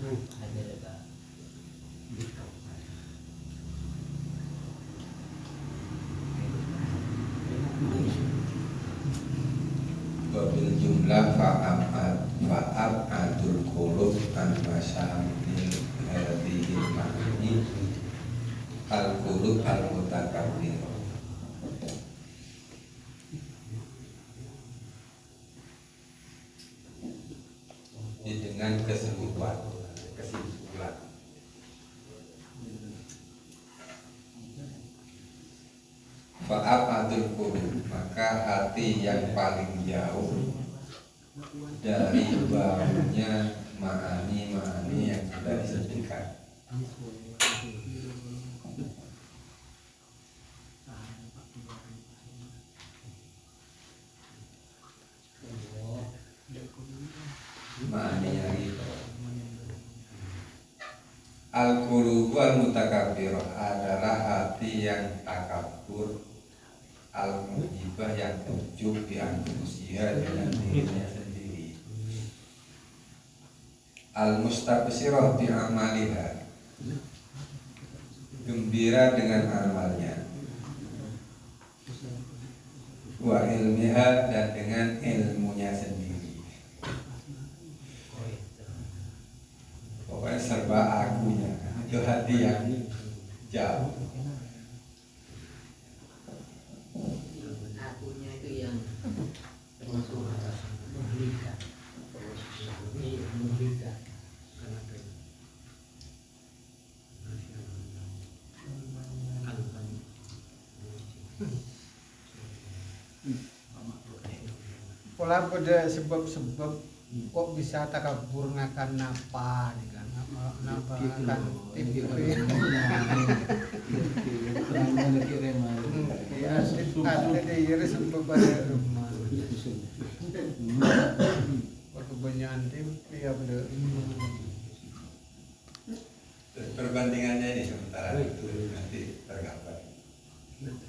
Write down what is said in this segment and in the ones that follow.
Wabil jumlah fa'ab'adul qulub an masyamil hadhil ma'ani al-qulub al-mutakabbir. Dengan kesimpulan fa'ab'adul qulub, maka hati yang paling jauh dari baunya ma'ani yang sudah disebutkan. Ma'ani yang itu al-qulubu al-mutakabbirah adalah hati yang takabur, al-mujibah yang ujub di anfusiha dengan dirinya sendiri, al-mustabsirah bi amaliha, gembira dengan amalnya, wa ilmiha, dan dengan ilmunya sendiri. Pokoknya serba akunya, itu hati yang jauh. Akunya itu yang termasuk menghilangkan pola pada sebab-sebab kok bisa takabur ngakan napa nih kan napa kan TV ya ada di iris sebab ada rumah kebanyakan TV ya bener. Perbandingannya ini sementara itu nanti tergambar.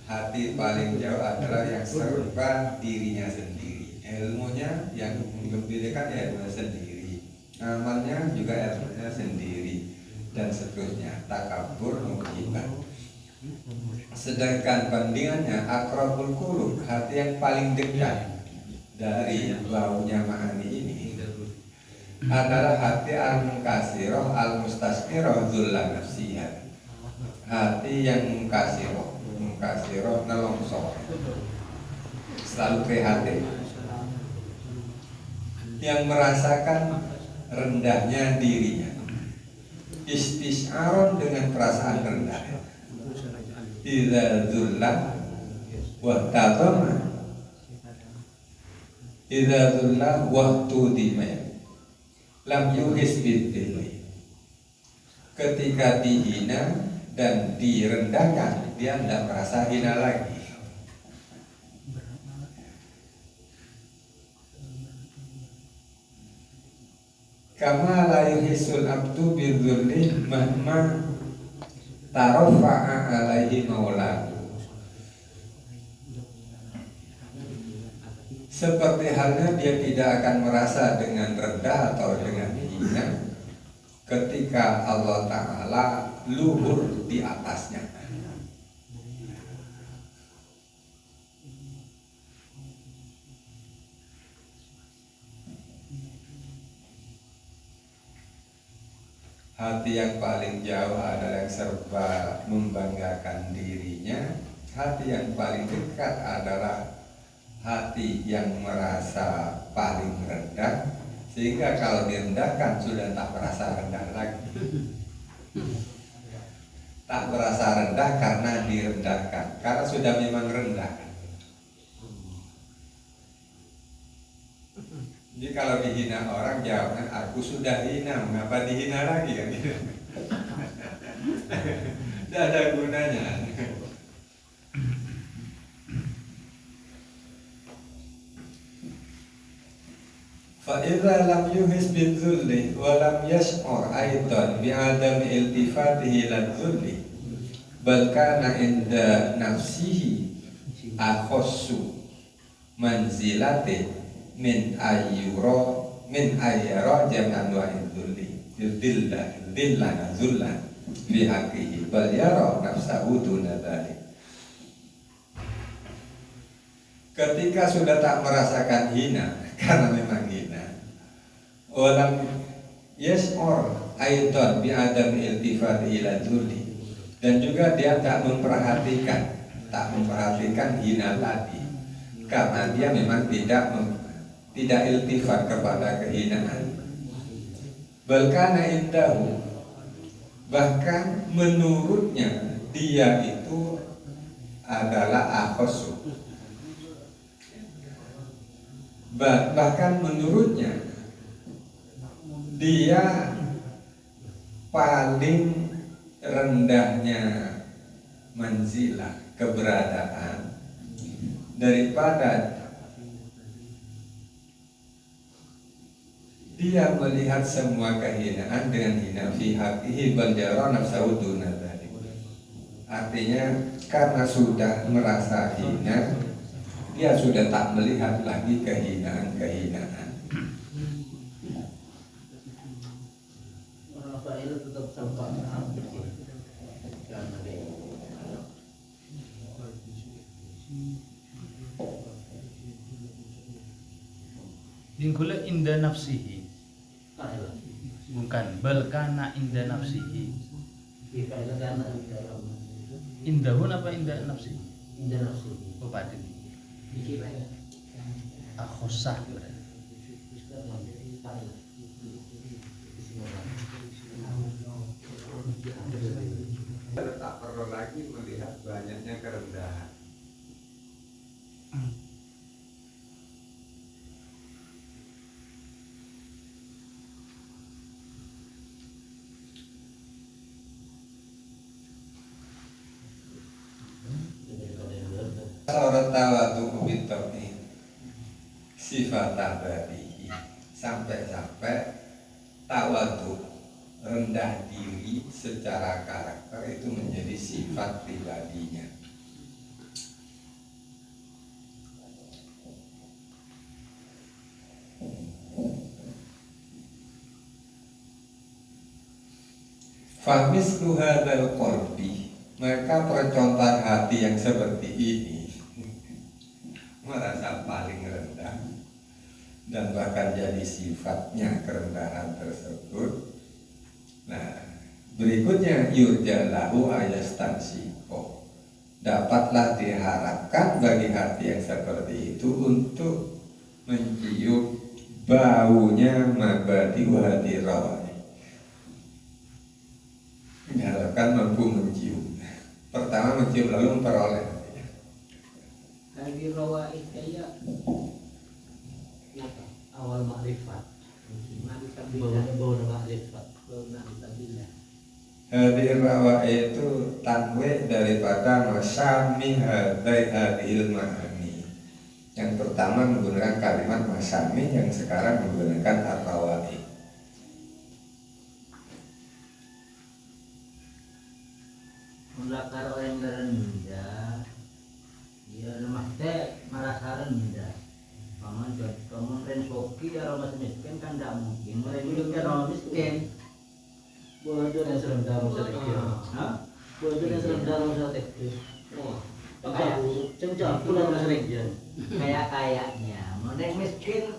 Hati paling jauh adalah yang serba dirinya sendiri, ilmunya yang menggembirakan ilmunya sendiri, amalnya juga ilmunya sendiri, dan seterusnya, takabur mujibah. Sedangkan bandingannya aqrabul qulub, hati yang paling dekat dari baunya ma'ani ini adalah hati al-munkasirah al-mustasmirah dzullan nafsiyah, hati yang munkasirah nelongso, selalu prihatin, yang merasakan rendahnya dirinya, istisyaron dengan perasaan rendah, idza dzullah wa tadama, idza dzullah wa tudima lam yuhis bidilli, ketika dihina dan direndahkan dia tidak merasa hina lagi. Kama la yuhisul abdu bidzulli mahma tarafa'a alaihi maulahu, seperti halnya dia tidak akan merasa dengan rendah atau dengan hina ketika Allah Ta'ala luhur di atasnya. Hati yang paling jauh adalah yang serba membanggakan dirinya. Hati yang paling dekat adalah hati yang merasa paling rendah, sehingga kalau direndahkan sudah tak merasa rendah lagi. Tak merasa rendah karena direndahkan, karena sudah memang rendah. Jadi kalau dihina orang jawabnya, aku sudah hina, mengapa dihina lagi kan? Tidak ada gunanya. Fa'idha lam yuhis bidzulli wa lam yash'ur aidan bi'adami iltifatihi ladzulli bal kana inda nafsihi akhossu manzilati min ayyara jam'an wa idzulli yudillan zullan fi haqqihi bal yara nafsahu duna dzalik. Ketika sudah tak merasakan hina karena memang hina, walam yas'ur aidan bi adam iltifati ila dzulli, dan juga dia tak memperhatikan hina tadi karena dia memang tidak iltifat kepada kehinaan. Balkana indahu, bahkan menurutnya dia itu adalah akhosu, bahkan menurutnya dia paling rendahnya manzilah, keberadaan, daripada dia melihat semua kehinaan dengan hina fi haqqihi bal jara nafsahu duna dzalik. Artinya karena sudah merasa hina, dia sudah tak melihat lagi kehinaan-kehinaan. Orang Rafael tetap sampai hampir karena dia Dingkula inda nafsihi, Rafael bukan balkana inda nafsihi. Rafael karena dalam Indahun apa inda nafsihi? indah nafsu Oh padin. iki bae Akhosah berarti. Tak perlu lagi melihat banyaknya kerendahan. Sorot tawadu bitoni sifat tabarihi, sampai-sampai tawadu, rendah diri secara karakter itu menjadi sifat pribadinya. Famislu hadzal qalbi, maka percontohan hati yang seperti ini merasa paling rendah dan bahkan jadi sifatnya kerendahan tersebut. Nah, berikutnya yurjalahu ayastansiko, dapatlah diharapkan bagi hati yang seperti itu untuk mencium baunya mabadi wahadi rawani. Diharapkan mampu mencium. Pertama mencium lalu memperoleh. Hadi rawaih kaya napa awal makrifat bau makrifat Hadir rawa itu tanwe daripada masami hadil ma'ani. Yang pertama menggunakan kalimat masami, yang sekarang menggunakan ar-rawai. Melakar orang rendah, dia lemah teh merasa rendah. Paman rensoki orang masih miskin kan tidak mungkin. Mereka hidup orang miskin. Bodoh yang serendah musa tekir. Bodoh yang serendah musa tekir. Kayak cemcok pulang musa tekir. Kayak kayaknya. Mereka miskin,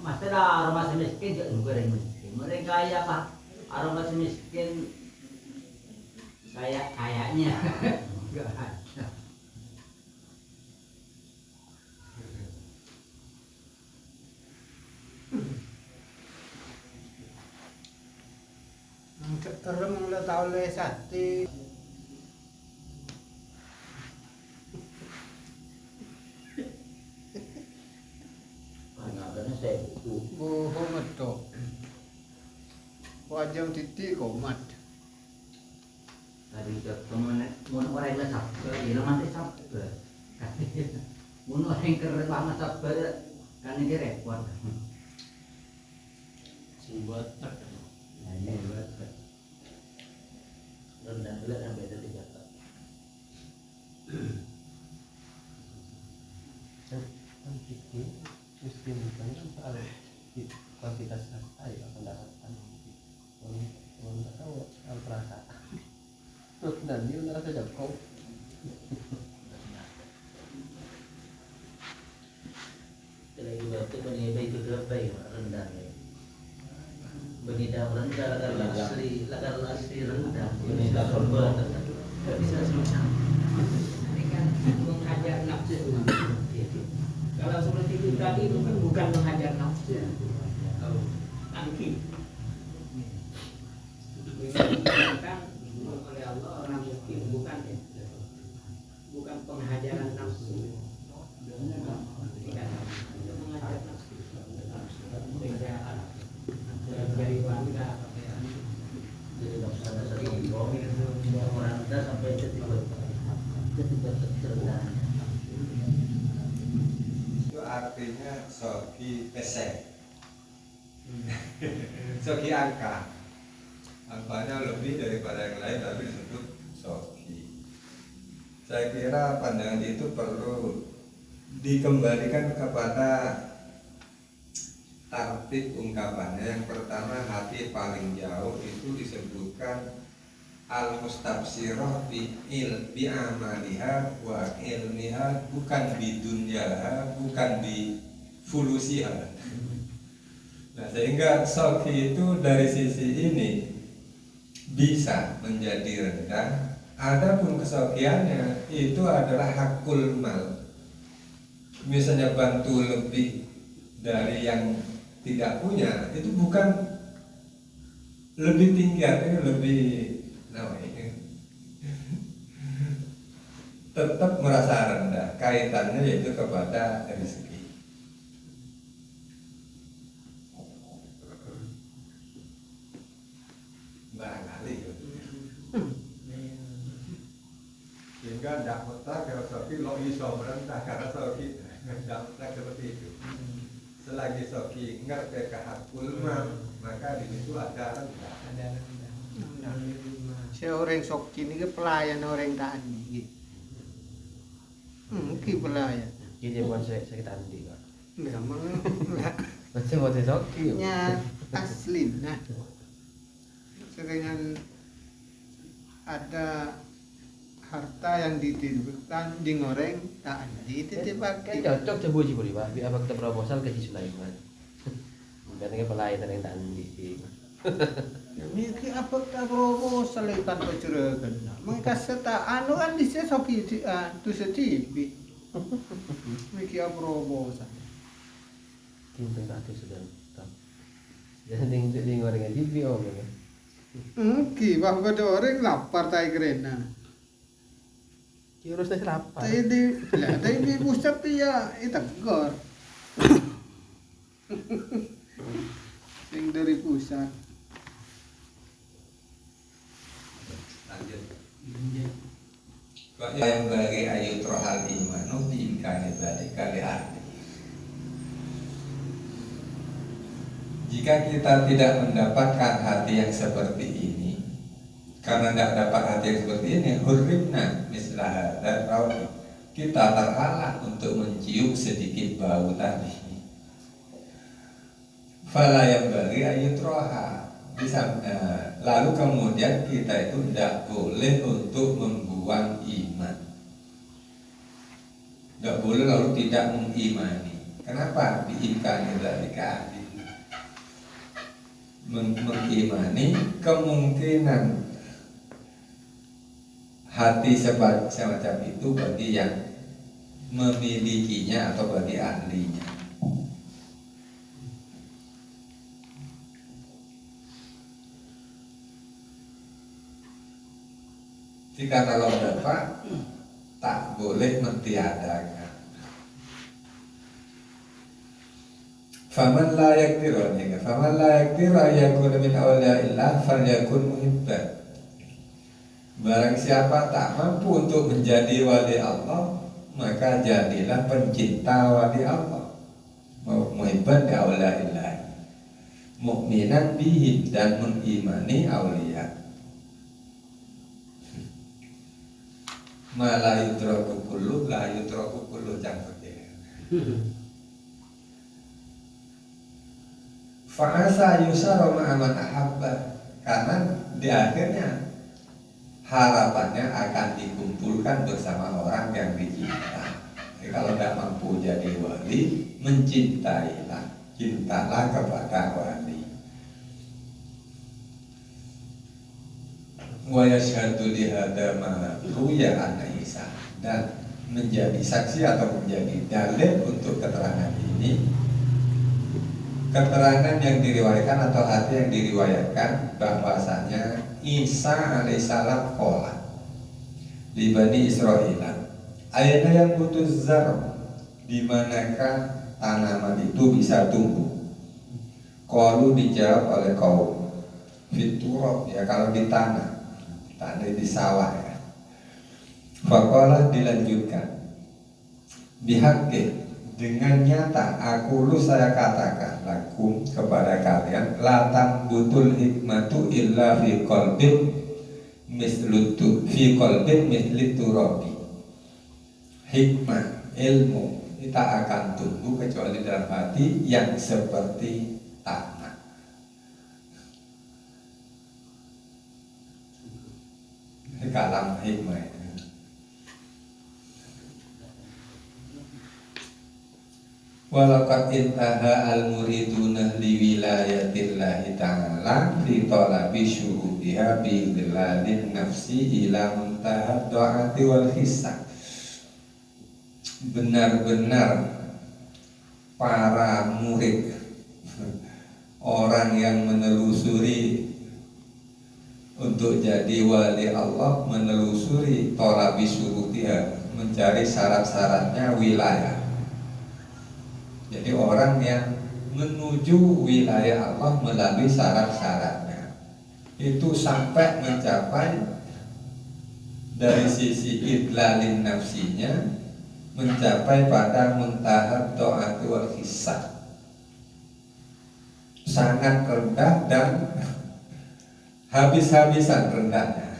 masa orang masih miskin juga orang miskin. Mereka kaya pak, orang masih miskin. Kayaknya enggak ada. Terus mulai tahu le sate. Karena saya itu Bohong itu. Wajah titik komat. tadi ketemu orang yang sabar, ini masih sabar. Mun orang keren banget sabar, kan ini repot. Sebuah Nah ini buat rendah belat sampai ada 3 tak. kan itu mesti bukan soal kuantitas harta ya pendapatan orang tahu al perasaan dan dia ngerasa jago Kalau itu benih itu berapa ya rendah ya. Benih daun rendah lagar asli rendah. Benih daun rendah nggak bisa semacam. Ini kan menghajar nafsu. Kalau seperti itu tadi itu kan bukan menghajar nafsu, tangki. Dikatakan oleh Allah orang miskin bukan penghajaran nafsu. Dikatakan itu menghajar nafsu. Beda dari bangga. Jadi nafsu ada satu orang rendah sampai ketiba terendah. Itu artinya sogi pesek. Sogi angka. Angkanya lebih daripada yang lain tapi disebut sogi. Saya kira pandangan itu perlu dikembalikan kepada tartib ungkapannya. Yang pertama, hati paling jauh itu disebutkan al-mustabsirah bi amaliha wa ilmiha, bukan bi dunyaha, bukan bi fulusiha. Nah, sehingga sogi itu dari sisi ini bisa menjadi rendah. Adapun kesogiannya itu adalah hakul mal. Misalnya bantu lebih dari yang tidak punya, itu bukan lebih tinggi, artinya lebih tetap merasa rendah. Kaitannya yaitu kepada rezeki. Barangkali sehingga tidak mutlak kalau soki lo iso merentah karena soki tidak mutlak seperti itu. Selagi soki ngerti ke hakul maka di situ ada rendah. Saya orang soki ini ke pelayan orang tani. Ki pelayan. jadi bukan saya tadi kok Memang macam buat soki nya asli. Nah, seringan ada harta yang dititipkan di goreng tak dititip kan pakai. cocok coba sih boleh pak biar kita proposal ke si Sulaiman karena kan pelayanan yang tadi Miki apa tak proposal tanpa curagan. Mereka serta anu kan di sini soki tu setipi. Miki apa proposal. Timbang satu sudah tetap jadi di goreng di video kan Ki bahwa ada orang lapar tai kerena. harus dah lapar Tadi di pusat ya itu gor. Yang dari pusat. Lanjut. Kok yang bagi ayu trohal imanu diimkani balik kali arti. Jika kita tidak mendapatkan hati yang seperti ini, karena tidak dapat hati yang seperti ini, hurribna mislah dan rawi, kita terhalang untuk mencium sedikit bau tadi. Fala yang bagi ayu troha. Lalu kemudian kita itu tidak boleh untuk membuang iman. Tidak boleh lalu tidak mengimani. Kenapa? Diimkani dari kami. Mengimani kemungkinan hati semacam itu bagi yang memilikinya atau bagi ahlinya. Jika kalau dapat tak boleh mentiadakan. Faman la yakdiru faman la yakdiru ayakun min awliyaillah falyakun muhibban. Barang siapa tak mampu untuk menjadi wali Allah, maka jadilah pencinta wali Allah. Muhibban li awliyaillah, mukminan bihim, dan mengimani aulia. Ma la yudraku kullu la yudraku kullu jangkut ya. Fa'asa yusara ma'aman ahabba, karena di akhirnya harapannya akan dikumpulkan bersama orang yang dicinta. Jadi kalau tidak mampu jadi wali, mencintailah, cintalah kepada wali. Wa yashhadu li hadza ma ruya an Isa, dan menjadi saksi atau menjadi dalil untuk keterangan ini, keterangan yang diriwayatkan atau hadis yang diriwayatkan bahwasanya Isa alaihissalam qala li Bani Israil, ayatnya yang butuh zar, di manakah tanaman itu bisa tumbuh? Qalu, dijawab oleh kaum, fiturab, ya kalau di tanah di sawah ya. Faqala, dilanjutkan, bihaqqi, dengan nyata aku lu saya katakan lakum kepada kalian, la tambutul hikmatu illa fi qalbin mislutu fi qalbin misliturabi. Hikmah, ilmu kita akan tumbuh kecuali dalam hati yang seperti tanah. Kalam hikmah itu. Walaqad intaha al-muriduna li wilayatillahi ta'ala fi talabi syurudiha bi dhilalin nafsi ila muntaha do'ati wal hisab. Benar-benar para murid, orang yang menelusuri untuk jadi wali Allah, menelusuri talabi syurutiha, mencari syarat-syaratnya wilayah. Jadi orang yang menuju wilayah Allah melalui syarat-syaratnya itu sampai mencapai dari sisi idlalin nafsinya, mencapai pada muntahab ta'ati wal hisab, sangat rendah dan habis-habisan rendahnya.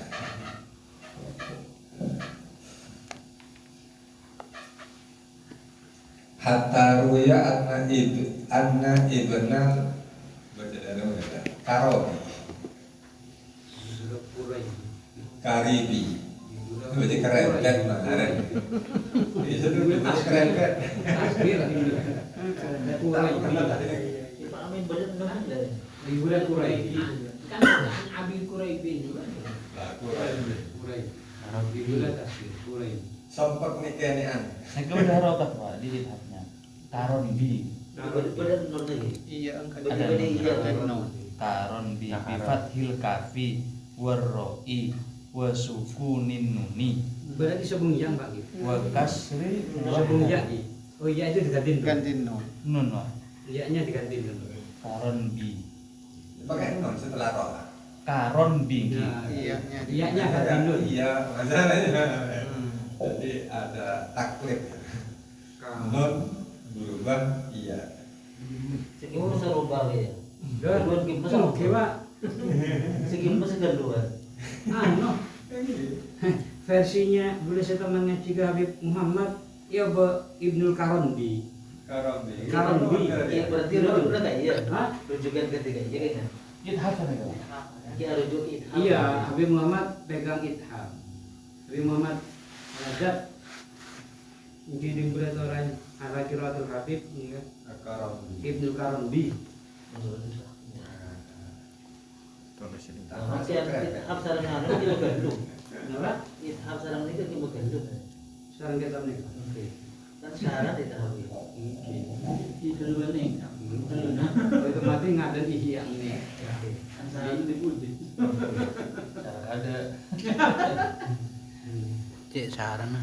Hatta ruya anna ibnal Karobi Karibi, itu keren kan kemarin. Itu dulu keren kan. Pak Amin bener nggak ada. Liburan Quraisy. Kan Abi Quraisy juga. Quraisy. Liburan tasbih Quraisy. Sempat nikahnya. Saya udah rokat Pak di kitabnya. Karon bi. Bener non lagi. Iya, angkat Ada iya. Karon bi bifathil kafi warroi wa sukunin nuni Berarti sebelum yang Pak gitu. wa kasri Sebelum ya. Oh iya itu digantiin. ganti no. nun Pak. Iya-nya digantiin dulu. Karon bi. Pakai non setelah roh. Karon bi. Nah, Iya-nya iya-nya gantiin dulu. Iya, masalahnya. Jadi ada taklid. Non berubah iya. Segi besar ubah ya. Dan Dua segi besar. oke Pak. Segi besar kedua. Anu. Versinya boleh saya temannya Cika Habib Muhammad ya Ibnul Karondi. Karondi. Iya berarti rujuk enggak iya? Hah? Rujukan ketiga iya kan? Itu apa nih? Iya rujuk itu. Iya, Habib Muhammad pegang itham. Habib Muhammad Rajab jadi berat orang ala kiratul Habib ya. Ibnul Karondi. Masih itham sareng anu di Bandung. Kenapa? Itham sareng niku di Bandung. Sekarang kita nih. Oke. Kan syarat itham iki. Itu dulu nih. Itu mati ngaden ihya nih. Kan syarat dipuji. Ada cek sarana.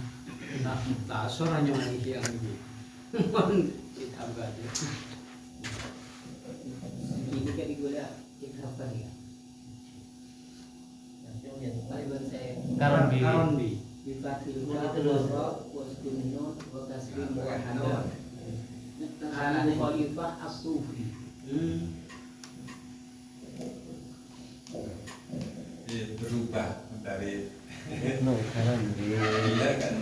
Tak soranya ihya ini. Mon itham gade. Ini kan digoda itham kan ya. Karondi. Bifatil Qur'an wasdunun wa taslim wa hadar. Ana khalifah as-sufi. Berubah dari No, kanan di iya kan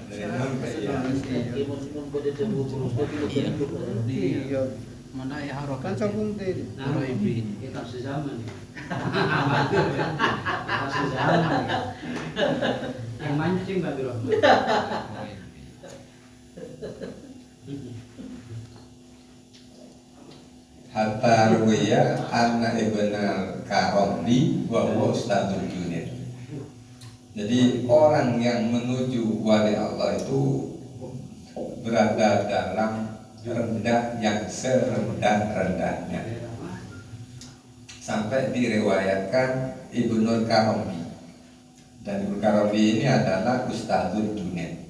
dari non ke iya. Iya, mun pada debu buruk itu Iya. Mana ya harok Kan sokung teh. Nah, Roibin. kitab sezaman ya. Badur ya. Kitab sezaman ya. Yang mancing Badur Rahman. Hatta ruwiya anna ibn al-Karomli wa huwa ustadzul Junaid. Jadi orang yang menuju wali Allah itu berada dalam rendah yang serendah-rendahnya. Sampai diriwayatkan Ibnul Karomli. Dan Ibnul Karomli ini adalah ustadzul Junaid.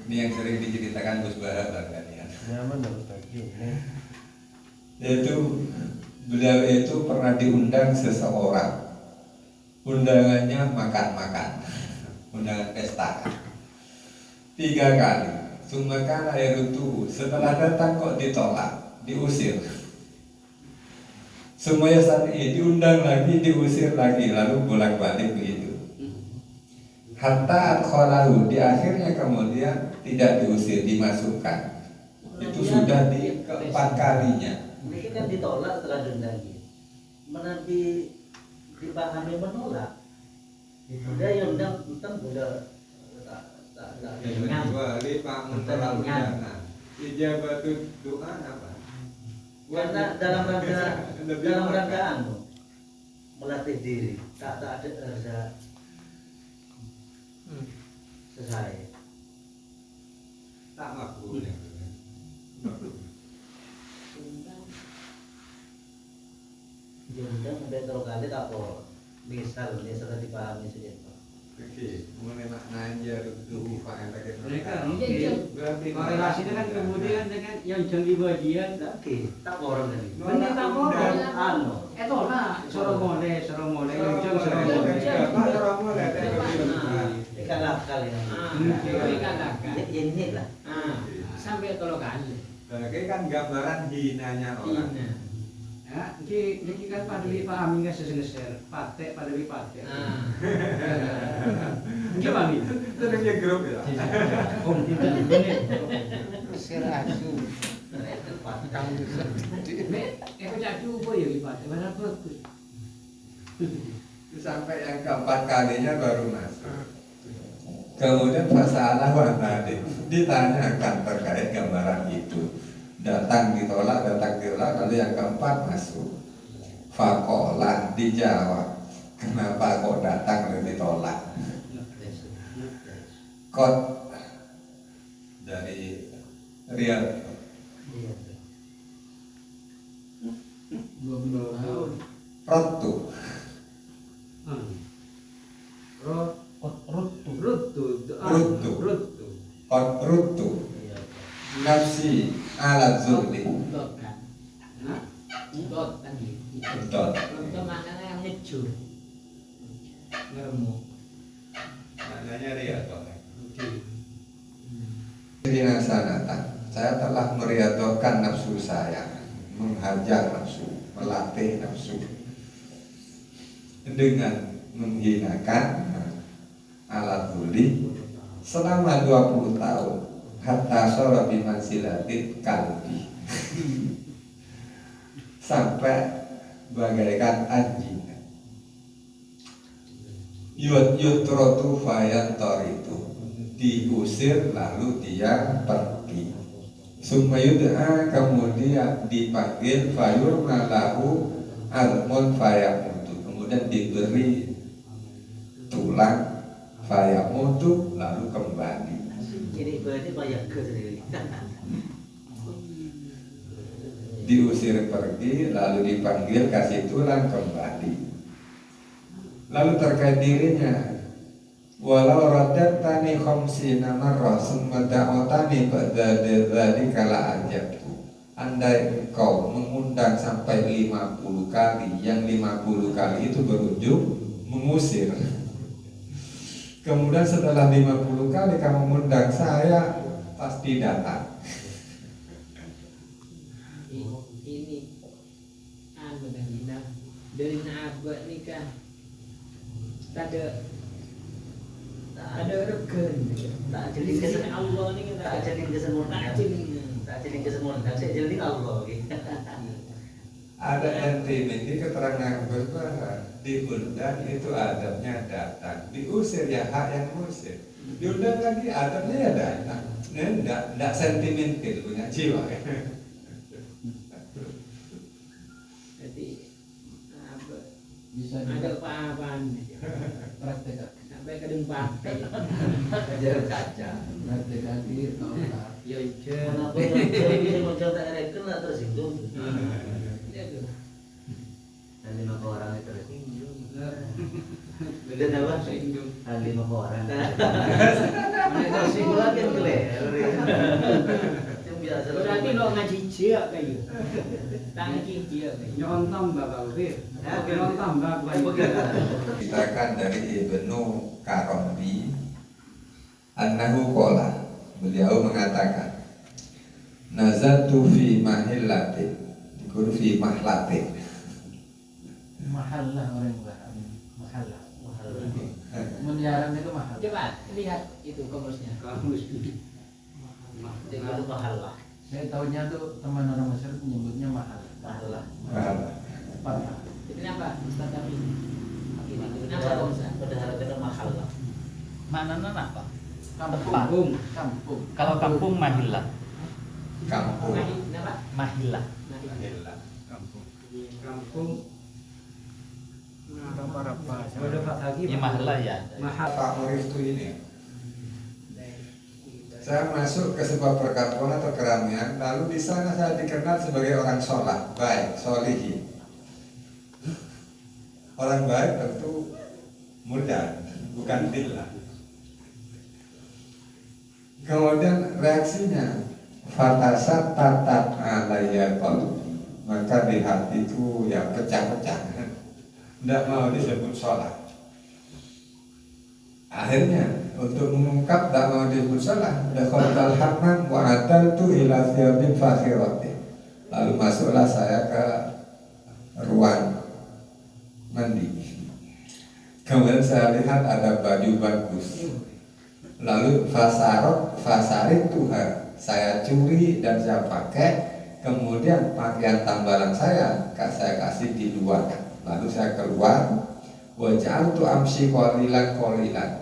Ini yang sering diceritakan Gus Bara kalian. Nyaman dah Ustaz. Yaitu beliau itu pernah diundang seseorang. Undangannya makan-makan, undangan pesta 3 kali. Sumakan air itu setelah datang kok ditolak, diusir. Semuanya saat ini diundang lagi, diusir lagi, lalu bolak-balik begitu. Hatta al-kholahu, di akhirnya kemudian tidak diusir, dimasukkan. Itu sudah di keempat kalinya. Ini kan ditolak setelah lagi. Mana dipahami menolak. Udah yang undang tentang udah tak Kecuali pamuntelan undangan. Ijabatu doa apa? karena dalam rangka anu melatih diri tak ada selesai. Tak makbul ya. Diundang sampai 3 kali tak apa. Misal dipahami saja. Oke, mengenai maknanya rutuh fa'il lagi. Mereka berarti korelasinya kan kemudian dengan yang janji bagian Oke, tak orang tadi. benar tak mau Anu. tolak sorong mole yang jang sorong mole Ikan lakal ya. Ikan lakal. Ini lah. Sampai 3 kali. Oke kan gambaran hinanya orang. ya jadi kan padahal pahami nggak seseneser patek padahal patek gimana nih Terusnya grup ya. om tidak benar Serasu. Kang Mek, aku cak coba ya di patek, mana bagus. Itu sampai yang keempat kalinya baru masuk. Kemudian masalah tadi ditanyakan terkait gambaran itu. Datang ditolak, lalu yang keempat masuk. Fakolah dijawab, kenapa kok datang lalu ditolak? Kot dari Riyadh. 12 tahun. Rotu, Rutu kot rutu, nafsi alat zulli. Dot kan. Dot kan gitu. Dot. Itu maknanya yang ngejur. Ngeremuk. Maknanya Riyadh. Rina sanatan, saya telah meriadokan nafsu saya, menghajar nafsu, melatih nafsu dengan menghinakan alat tuli selama 20 tahun hatta sora bimansilatin kalbi sampai bagaikan anjing. Yutrotu fayantor itu diusir lalu dia pergi. Sumayud'a kemudian dipanggil fayurna lahu almun fayamutu, kemudian diberi tulang fayamutu lalu kembali. Ini berarti banyak ke sendiri. Diusir pergi lalu dipanggil kasih tulang kembali. Lalu terkait dirinya, walau radattani khamsina marrah summa da'utani ba'da dzalika la ajabtu. Andai engkau mengundang sampai 50 kali, yang 50 kali itu berujung mengusir. Kemudian setelah 50 kali kamu mengundang saya, pasti datang. Ini anu kan bilang dari naabah nikah ada regen Tak jadi di sisi kesan Allah ini tak jadi kesempurnaan. Tak jadi ini kesemuanya saya jadi Allah gitu. Ada sentimen di keterangan berbahasa diundang itu adabnya datang, diusir ya hak yang ngusir, diundang lagi adabnya ya datang. Nggak sentimental, punya jiwa. Jadi apa? Bisa Ada juga apa-apaan? praktek Sampai kadang pakai. Ajar kaca. praktek lagi tauhid. Ya Kenapa yang bisa mencontoh ereken lah tersinggung. Dan 5 orang itu tersinggung. Beda apa? Singgung. Dan 5 orang. Mana tersinggung lagi yang keler. Yang biasa. Berarti lo ngaji jia kayu. Tangki jia kayu. Nyontom bakal bir. Nyontom bakal. Dikatakan dari Ibnu Karobi annahu qala, beliau mengatakan nazatu fi mahillatin, dikur fi mahlatin. Mahal lah orang paham. Mahal lah. Menyiaran itu mahal. Coba lihat itu kamusnya. Kamus. Jadi itu mahal lah. Saya tahunya tuh teman orang Mesir menyebutnya mahal. Mahal lah. Parah. Jadi kenapa Ustaz kami? Kenapa pada harganya mahal lah. Maknanya apa? Kampung. Kampung. Kalau kampung mahillah. Kampung. Kenapa? Mahillah. Mahillah. Kampung. Kampung. Apa-apa. Ada Pak lagi. Ya mahillah ya. Mahal. Pak Murif itu ini. Saya masuk ke sebuah perkampungan atau keramaian, lalu di sana saya dikenal sebagai orang sholat, baik, solihin. Orang baik tentu mudah, bukan billah. Kemudian reaksinya, fatasat tatat alaya qalbi, maka di hati itu ya pecah-pecah, tidak mau disebut sholat. Akhirnya untuk mengungkap tak mau disebut salah, dakhalal hammam wa ataltu ila thiyabin fakhirati. Lalu masuklah saya ke ruang mandi. Kemudian saya lihat ada baju bagus. Lalu fasarit Tuhan, saya curi dan saya pakai. Kemudian pakaian tambalan saya kasih di luar. Lalu saya keluar. Wajah tu amsi kolilan.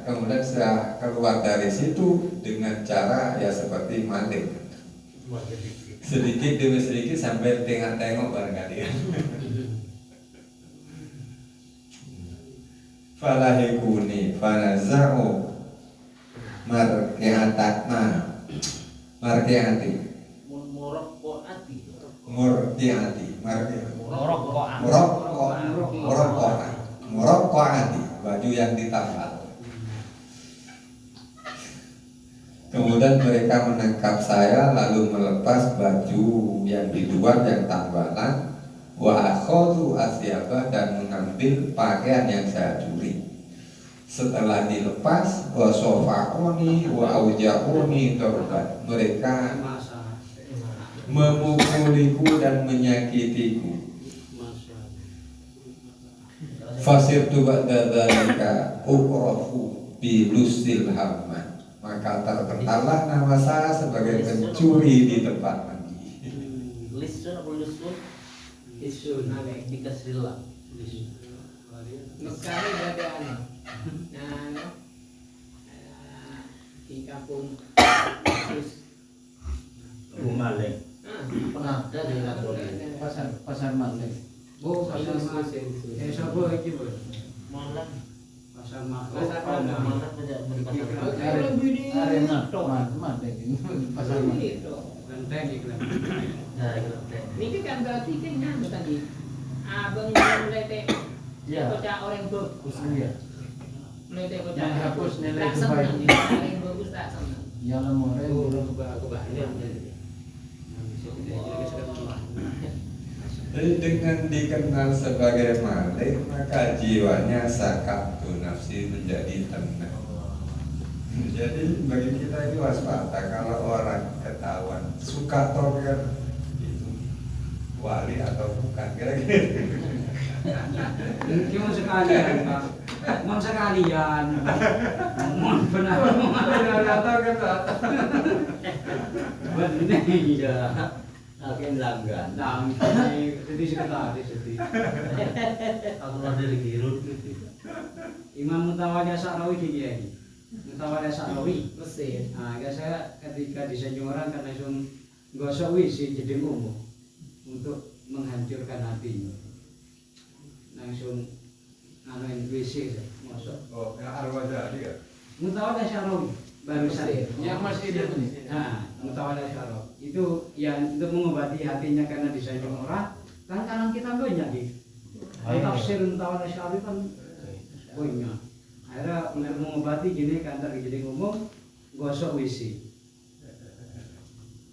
Kemudian saya keluar dari situ dengan cara ya seperti maling, sedikit demi sedikit sampai tengok barangkali. Falahikuni fanazau markeati Murokkoati, baju yang ditambal. Kemudian mereka menangkap saya lalu melepas baju yang di luar yang tambalan, wa akhadhu asyaba, dan mengambil pakaian yang saya curi. Setelah dilepas, wa sofa'uni wa aujauni dorban, mereka memukuliku dan menyakitiku. Fasirtu ba'da dzalika uqrafu bi lusil hamman, maka terkenallah nama saya sebagai pencuri di tempat mandi. Lisun apa lusun? Isun. Dikasrilah. Mekari berada nah di kampung Maling. Penada dari Nagoya. Pasar Maling. Oh, pasar Maling. Siapa lagi bro? Malang. Pasar Maling. Malang tidak beri pasar. Arena. Maling. Pasar Maling. Genteng iklan. Nah, itu. Ini kan berarti kan nanu tadi. Abang melete. Ya. Kocak orang bagus. Iya. Melete kocak. Yang hapus nilai tak senang. kebaikan. Orang bagus tak senang. Yang lemore. Jadi dengan dikenal sebagai maling, maka jiwanya sakatu nafsi, menjadi tenang. Jadi bagi kita ini waspada kalau orang ketahuan suka toger itu wali atau bukan, kira-kira. Mungkin sekalian Pak. Mau sekalian. Mau benar. Benar atau kata. Iya. Agen langgan. Nah, jadi sekretaris jadi. Allah dari Girut gitu. Imam Mutawalli Sa'rawi kiai. Mutawalli Sa'rawi. Mesir. Nah, saya ketika disanjung orang kan langsung gosok wisi jeding umum untuk menghancurkan hatinya. Langsung anuin wisi masuk. Oh, yang Al-Ghazali ya? Mutawalli Sa'rawi barusan. Yang masih di Indonesia. Nah, Mutawalli Sa'rawi itu yang untuk mengobati hatinya karena disanjung orang kan kanan kita banyak gitu. Tafsir Mutawalli Sa'rawi kan banyak. Akhirnya untuk mengobati gini kantor jadi umum gosok wisi.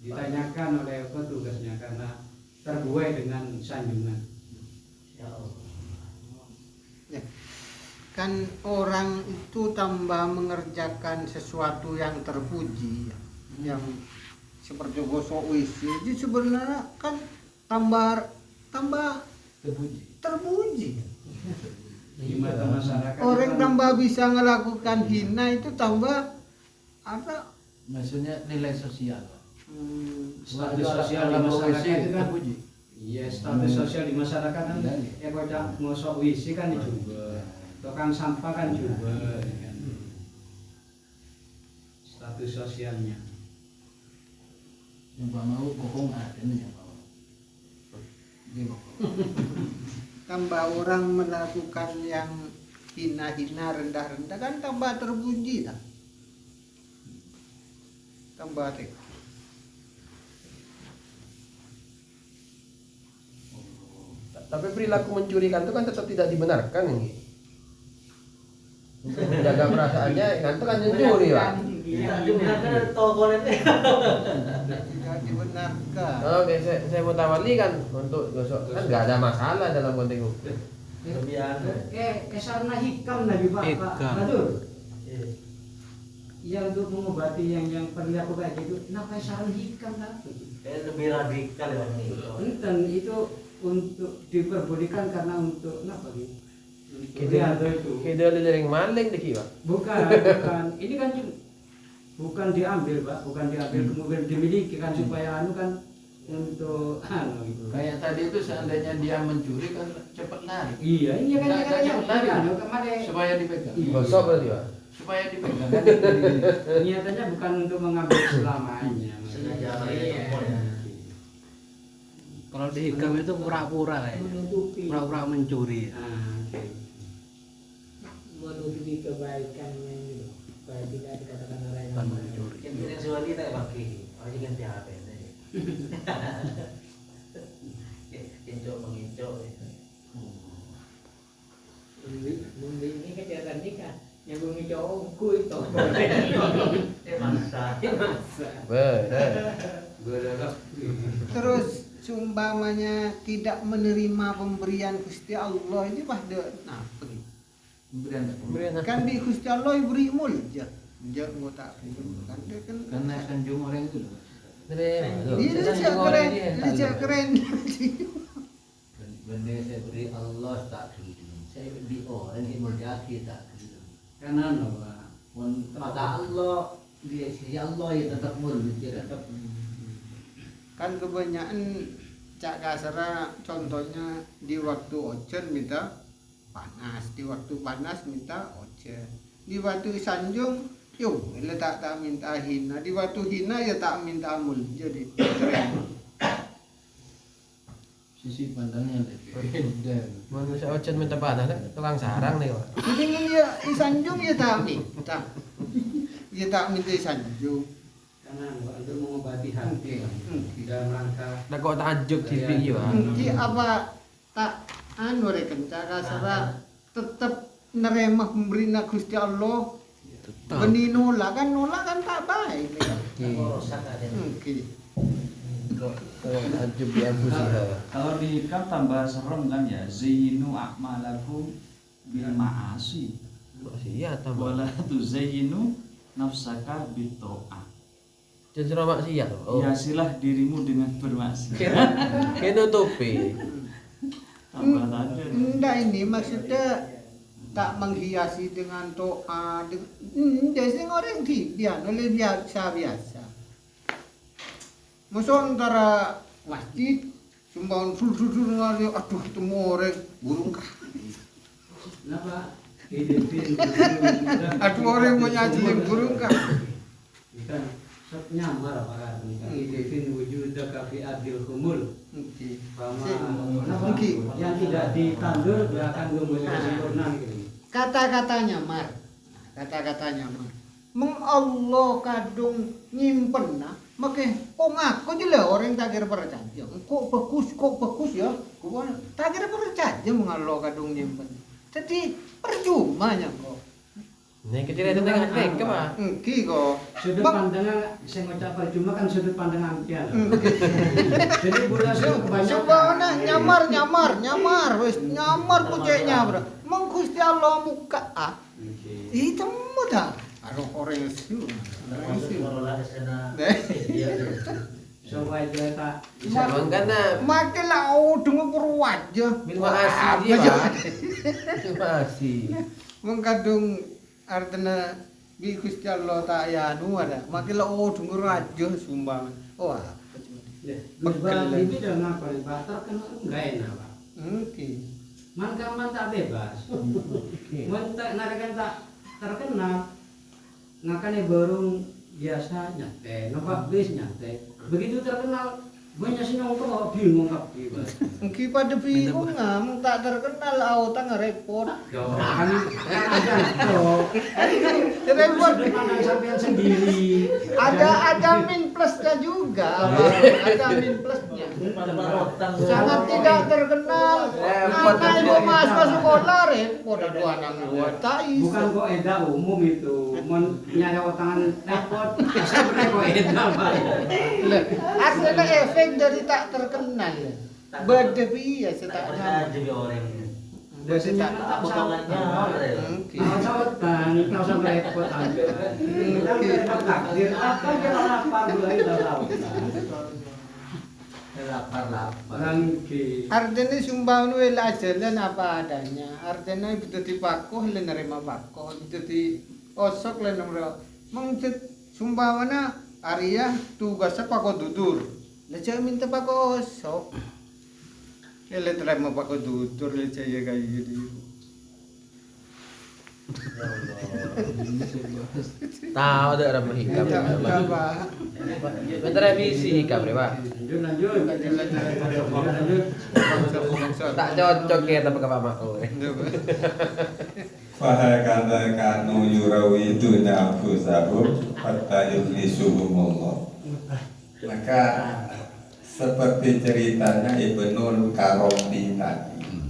Ditanyakan oleh petugasnya karena terbuai dengan sanjungan. Ya Allah. Kan orang itu tambah mengerjakan sesuatu yang terpuji ya. Yang seperti gosok wisi itu sebenarnya kan tambah terpuji. Di mata masyarakat Orang kan tambah bisa melakukan hina itu tambah apa? Maksudnya nilai sosial. status sosial di masyarakat itu kan iya status sosial di masyarakat kan ya kocak ngosok wisi kan juga tukang sampah kan juga ya kan. Status sosialnya Yang mau bohong ada nih yang mau. Dia bohong. Tambah orang melakukan yang hina-hina, rendah-rendah kan tambah terpuji tak? Tambah tek. Tapi perilaku mencurikan itu kan tetap tidak dibenarkan ini. Untuk menjaga perasaannya, kan itu kan mencuri, Pak. Dibenarkan toko nanti. Tidak dibenarkan. Oke, saya mau tawali kan untuk gosok kan nggak ada masalah dalam konteks hukum. Lebih ada. kesarna hikam lagi Pak Badur ya untuk mengobati yang perilaku kayak gitu kenapa kesarna hikam lah Lebih radikal ya ini. enten itu untuk diperbolehkan karena untuk apa gitu Kita itu kita dari maling deh, Pak. bukan ini kan bukan diambil Pak bukan diambil kemudian dimiliki kan supaya anu kan untuk anu gitu Kayak tadi itu seandainya dia mencuri kan cepat lari. iya kan Nggak caranya cepet lari. anu kemarin Supaya dipegang. Iya. Gosok berarti, Pak. Supaya dipegang kan. niatannya bukan untuk mengambil selamanya Sengaja lagi Iya. toko ya. Kalau dihikam itu pura-pura ya. Menutupi. Pura-pura mencuri. Oke. Menutupi kebaikannya itu supaya tidak dikatakan orang yang Bukan mencuri. Yang penting suami tak pakai. Orang ganti HP saja. Kincok mengincok. Bumbi ini kegiatan nikah yang bumi cowokku itu Masa. Benar. Terus seumpamanya tidak menerima pemberian Gusti Allah ini pada nah pergi. Pemberian Kan di Gusti Allah beri mulja. Dia ngotak kan dia kan. karena sanjung orang itu loh. Dia cak keren, dia cak keren. Benda saya beri Allah tak kira. Saya beri orang yang berjaki tak kira. Karena anu Pak Maka Allah di sisi Allah ya tetap mulut ya tetap. Kan kebanyakan cak kasara contohnya di waktu ojen minta panas, di waktu panas minta ojen, di waktu sanjung yo tak minta hina, di waktu hina ya tak minta mul jadi keren. Sisi pandangnya beda. Manusia ojen minta panas kan tukang sarang nih, Pak. Jadi ya sanjung ya tak minta, ya tak minta sanjung. karena anu, Pak, untuk mengobati hati Pak. Dalam rangka Nah kok tajuk TV iki, Pak. Jadi apa tak anu reken cak kasara tetap nerima pemberian Gusti Allah. Beni nolak kan tak baik. Rosak ada. Oke. Kok tajuk di Abusiha. Kalau dihikam tambah serem kan ya, zayyinu a'malakum bil ma'asi Maksiat tambah. wala tuzayyinu nafsaka bit ta'ah. Jenjero maksiat. Oh. Hiasilah dirimu dengan bermaksiat. Kayak nutupi. Tambah tanda. Enggak ini maksudnya tak menghiasi dengan doa. Biasanya orang tidak oleh biasa. Masa antara masjid sumbangan sul aduh ketemu orang burung kah. Kenapa? Hidupin Aduh orang mau nyaji yang burung kah. Ikan sok nyamar apa kan? Hidupin wujud kafi adil kumul. Oke. Kenapa? Yang tidak ditandur dia akan tumbuh sempurna gitu. Kata-katanya mar. Meng Allah kadung nyimpen nah. Makanya kok ngaku aja lah orang tak kira percaya. Kok bagus ya. Kok tak kira percaya meng Allah kadung nyimpen. Jadi percuma nya kok. Nih kecil itu tengah ke mah. Engki kok. Sudut pandangnya saya ngucap percuma kan sudut pandang ampian. Jadi bulan itu kebanyakan. Subhana nyamar wis nyamar kuceknya bro. Meng Gusti Allah muka ah. Itu mudah. Aduh orang itu. Kalau lagi sana. Coba aja tak. Mangkana Makin lah dengar perwaja. minum asih dia Pak. Terima kasih. Mengkadung artinya bi Gusti Allah tak ya anu ada. Makin lah dengar aja sumbangan. Wah. Berbalik itu jangan apa batal kan enggak enak Pak. Oke. Man tak bebas. Man tak narikan tak terkenal. Ngakane borong biasa nyantai, nampak bis nyantai. Begitu terkenal banyak sih nyongkok bingung kabeh. Engki pada bingung ngam tak terkenal auta ngerepot. Kan ada Repot. sudut pandang sampean sendiri. Ada min plusnya juga. Ada min plusnya. Sangat tidak terkenal. Anak ibu masuk sekolah repot ada anak dua tai. Bukan kok eda umum itu. Mun nyari otangan repot, saya kok eda Pak. Aslinya efek dari tak terkenal. Berdebi ya setak Ada jadi orang. Biasanya kan tak Potongannya orang. Sautan, kau sampai repot aja. Repot takdir, apa yang lapar mulai tahu. Lapar. Rangki. Artinya sumbang nu ajalan apa adanya. Artinya itu dipakuh le nerima pakuh, itu di osok le nomor. Mengcet sumbangana Arya tugasnya pakuh dudur. Leca minta pakuh osok. Ele terima pakuh dudur leca ya kayak gitu. Tahu ada orang menghikam. Apa? Bentar revisi hikam deh Pak. Lanjut. Tak cocok ya tapi Pak Makul. Fahakadha kanu yurawiduna anfusahum hatta yuflisuhumullah. Maka seperti ceritanya Ibnul Karomi tadi,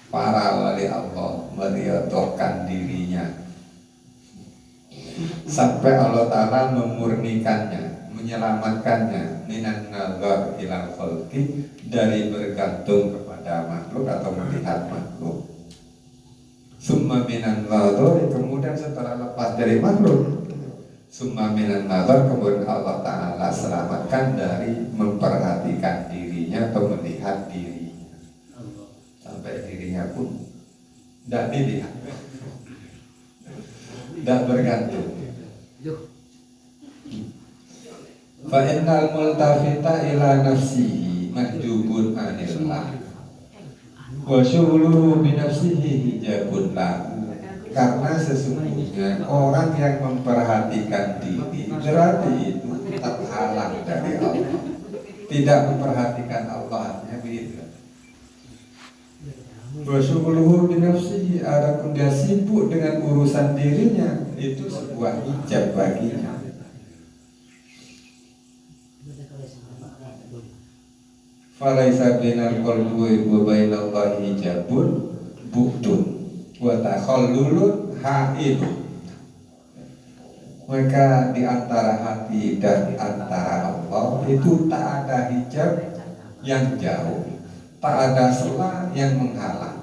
para wali Allah meriodokkan dirinya sampai Allah Ta'ala memurnikannya, menyelamatkannya minan nazar ilal khalqi, dari bergantung kepada makhluk atau melihat makhluk. Summa minan nazar, kemudian setelah lepas dari makhluk, summa minan nazar, kemudian Allah Ta'ala selamatkan dari memperhatikan dirinya atau melihat dirinya, sampai dirinya pun tidak dilihat, tidak bergantung. Fa innal multafita ila nafsihi mahjubun anillah wa syughluhu bi nafsihi hijabun lahu. Karena sesungguhnya orang yang memperhatikan diri berarti itu terhalang dari Allah. Tidak memperhatikan Allah, artinya begitu. Wa syughluhu bi nafsihi, adapun dia sibuk dengan urusan dirinya, itu sebuah hijab baginya. Falaisa bainal qalbi wa bainallahi hijabun bu'dun wa takhallulun ha'ilun. Maka di antara hati dan antara Allah itu tak ada hijab yang jauh, tak ada sela yang menghalang.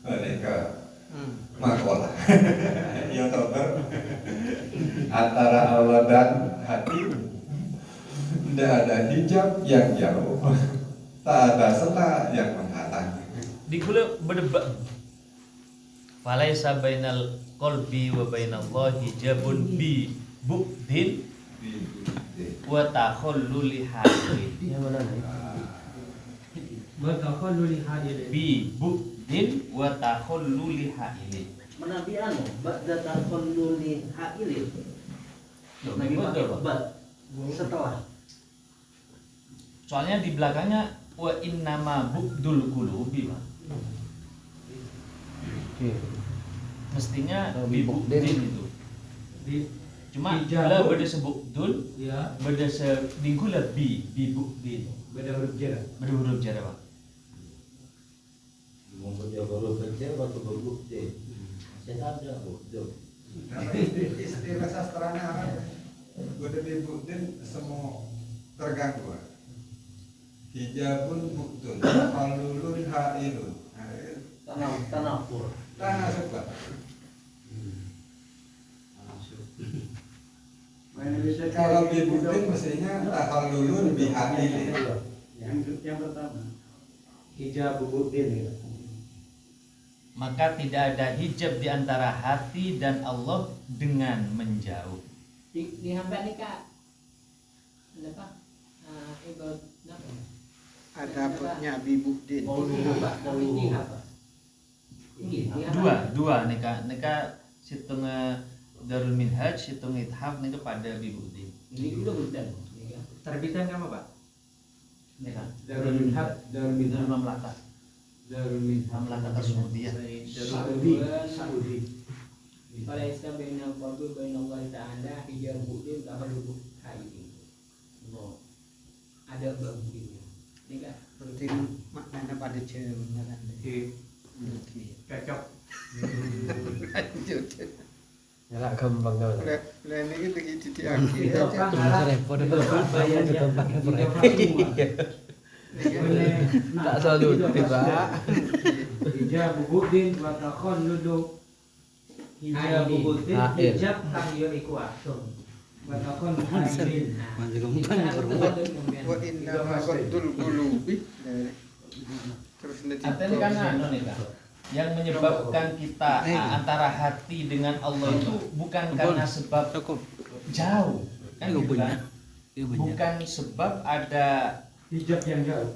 Mereka makola ya dokter, antara Allah dan hati tidak ada hijab yang jauh, tak ada sela yang menghalang. Di kula berdebat. Falaisa bainal qalbi wa bainallahi hijabun bi bu'din wa takhalluli hadin. Yang mana nih? Bertakhalluli hadil. Bi bu'din wa takhalluli hadin. Menabi anu, ba'da takhalluli ha'ilin. Lagi pakai bad setelah. Soalnya di belakangnya wa innama bu'dul qulubi, Pak. Mestinya bi bu'din itu. Cuma bila beda sebukdul, Ya, beda sebingkula bi bu'din. beda huruf jar. Beda huruf jar, Pak. Mau kerja kalau kerja waktu berbukti. Saya ada bukti. Karena istilah sastranya apa ya? Udah dibutin semua terganggu. Hijabun buktun, halulun hailun. Tanafur. Tanah suka. Kalau dibutin mestinya tahalulun bihailin. Yang pertama hijab bubudin gitu. Maka tidak ada hijab di antara hati dan Allah dengan menjauh. Di hamba nikah ada apa? Ikut apa? Ada punya bibukdin. Ini apa? Dua neka situng Darul Minhaj, situng Ithaf neka pada Bibudin. Ini udah bukan. Terbitan kamu Pak? Neka Darul Minhaj, Darul Darul Minhaj, Mamlakah, Darul Minhaj. Mamlakah Tasmudiyah. Saudi. Kalau Islam bainal qalbi bainallah ta'ala hijab bukti tahalluq haidi. Ada bukti. Ini kan Berarti maknanya pada ceweknya kan. Cocok. Lanjut. Nyala gampang kau. Lain ini lagi titik akhir Itu aja. kan Repot Tak solutif, Pak. Hijab bubudin wa takhallulu hijab bubudin Air. hijab tahyul iku asun wa takhallulu hailin. Wa inna ma qaddul qulubi. Terus nanti. Artinya kan anu nih Kak, yang menyebabkan kita antara hati dengan Allah itu bukan karena sebab jauh, kan gitu kan? Bukan sebab ada Hijab yang jauh.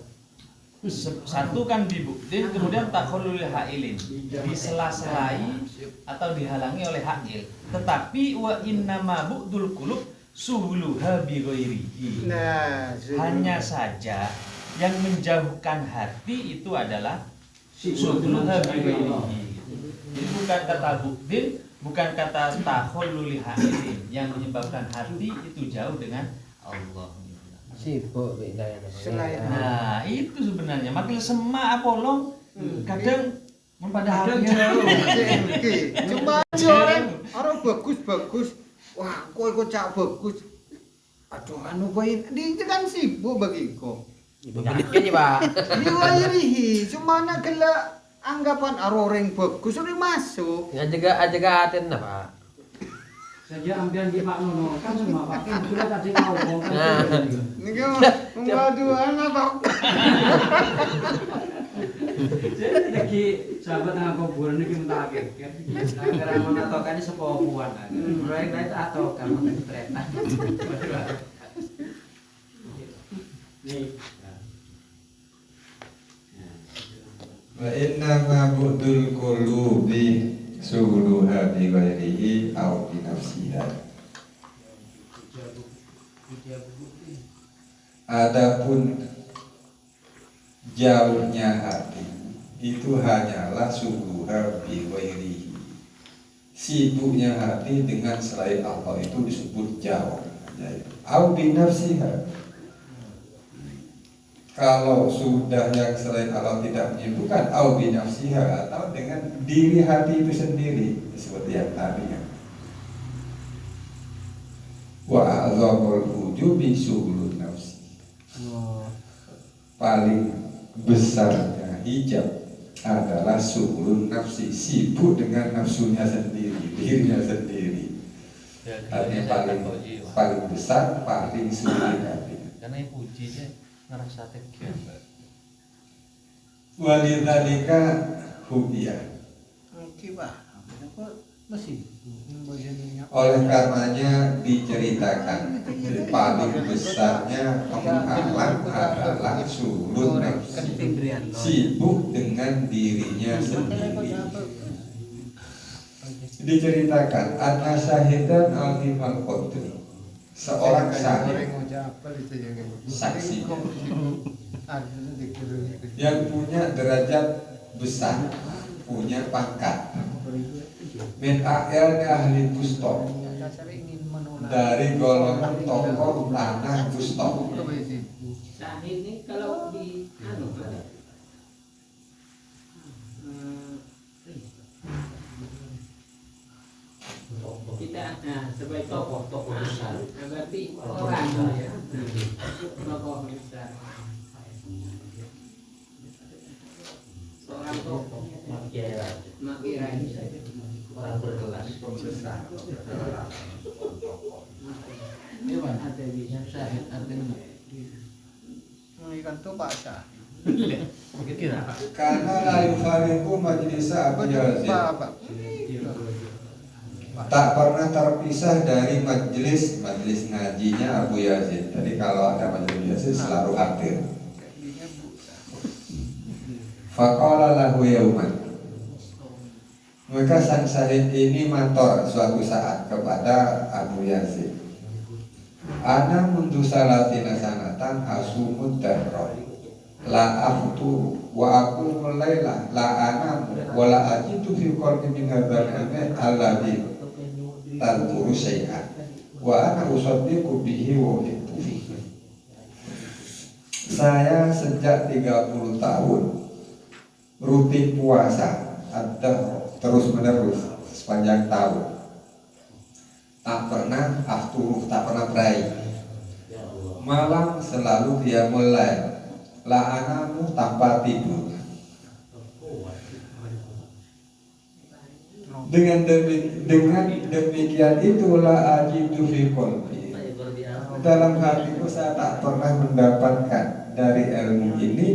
satu kan bibuktin, kemudian takhallul hailin, disela-selai atau dihalangi oleh hail. Tetapi wa innama bu'dul qulub suhuluha bi ghairihi. Nah, Hanya saja yang menjauhkan hati itu adalah suhuluha bi ghairihi. Jadi bukan kata bu'din, bukan kata takhallul hailin yang menyebabkan hati itu jauh dengan Allah. Sibuk beda ya. Selain Nah itu sebenarnya makin semak apolong kadang mempadahal cuma orang bagus. Wah, kok cak bagus. Aduh, anu bayin, dia kan sibuk bagi kok. Yakin ya, Pak. Diwairihi, cuma nak kela anggapan orang bagus udah masuk. Ajaga aten lah, Pak. Saja ambian di Pak Nono kan semua Pak kan sudah tadi kau ngomong Ini kan pembaduan apa? jadi lagi sahabat dengan kuburan ini kita akhir karena menatokannya sepupuan proyek lain atau kamu kereta nih Wa inna ma bu'dul qulubi suhuluha bi ghairihi aw bi nafsiha. Adapun jauhnya hati itu hanyalah suhuluha bi ghairihi. Sibuknya hati dengan selain Allah itu disebut jauh. Aw bi nafsiha. Kalau sudah yang selain Allah tidak menyibukkan au bi nafsiha atau dengan diri hati itu sendiri seperti yang tadi ya. Wa azamul wujubi suhulun nafsi. Paling besarnya hijab adalah suhulun nafsi, sibuk dengan nafsunya sendiri, dirinya sendiri. Artinya paling besar, paling sulit artinya. Karena yang puji dia ngerasa tegang. Walidhalika hubiyah. Kiba, Masih. Oleh karenanya diceritakan paling besarnya penghalang adalah surut nafsu, sibuk dengan dirinya sendiri. Diceritakan anna syahidan al-imal qadri, seorang syahid saksi yang punya derajat besar, punya pangkat min a'yani ahli Busto, dari golongan tokoh tanah Busto. Syahid ini kalau di kita sebagai tokoh besar, berarti orang ya, tokoh besar, seorang tokoh makira ini orang berkelas. Hewan ada bisa syahid artinya Mengikan tuh Pak Syah. Karena la yufariqu majlisa Abu Yazid, tak pernah terpisah dari majelis ngajinya Abu Yazid. Jadi kalau ada majelis Yazid selalu hadir. Faqala lahu yauman, maka sang syahid ini matur suatu saat kepada Abu Yazid, ana mundu salatina sanatan asumud dahra la aftu wa aku mulailah la anam wa la ajitu fi qalbi min hadzal ilmi alladhi tadhuru syai'an wa ana usaddiqu bihi wa uhibbu fihi. Saya sejak 30 tahun rutin puasa ada terus menerus sepanjang tahun, tak pernah afturuh, tak pernah berai. Malam selalu dia mulai la'anamu tanpa tidur. Dengan demikian itulah ajidu fi qalbi, dalam hatiku saya tak pernah mendapatkan dari ilmu ini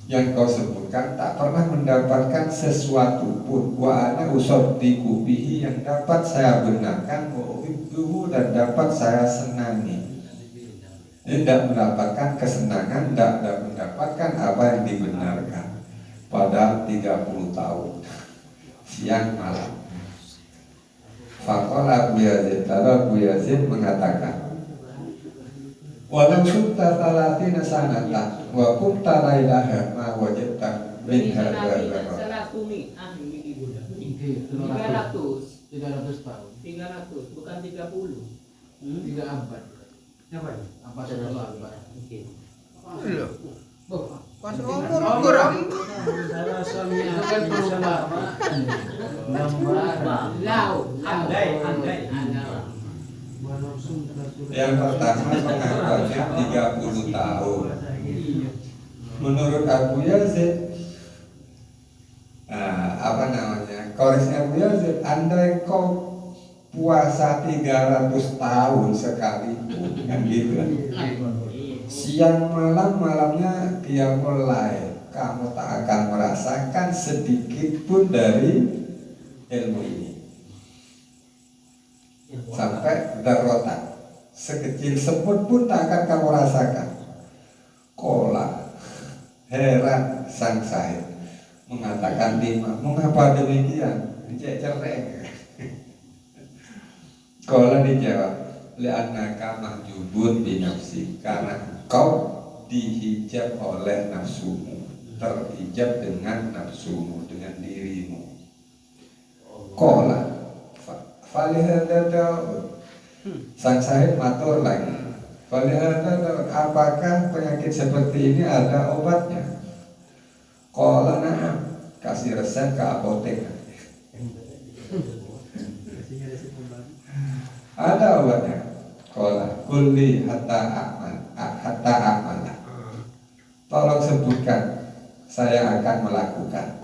yang kau sebutkan, tak pernah mendapatkan sesuatu pun wa ana usaddiqu bihi, yang dapat saya benarkan, wa uhibbuhu, dan dapat saya senangi. Tidak mendapatkan kesenangan, tidak mendapatkan apa yang dibenarkan. Padahal 30 tahun siang malam. Faqala Abu Yazid, lalu Abu Yazid mengatakan, walau sutta talatina sanatan wa kunta la ilaha ma wajadta min hadza salatumi ahli ibu 300 tahun 300 bukan 30 3 abad. Apa satu abad? Pas umur kurang. Itu kan perumpamaan. Andai. Yang pertama pengakuannya 30 tahun. Menurut Abu Yazid, koresnya Abu Yazid, andai kau puasa 300 tahun sekalipun, kan gitu. Siang malamnya dia mulai, kamu tak akan merasakan sedikit pun dari ilmu ini. Sampai darotan sekecil semut pun tak akan kamu rasakan. Kola, heran sang syahid, mengatakan lima, mengapa demikian? Cereng. Kola dijawab, li'annaka mahjubun binafsi, karena kau dihijab oleh nafsumu, terhijab dengan nafsumu, dengan dirimu. Kola falihadaun, sang syahid matur lagi, falihadaun, apakah penyakit seperti ini ada obatnya? Kola na'am, kasih resep ke apotek. Ada obatnya. Kola kulli hatta amala, tolong sebutkan, saya akan melakukan.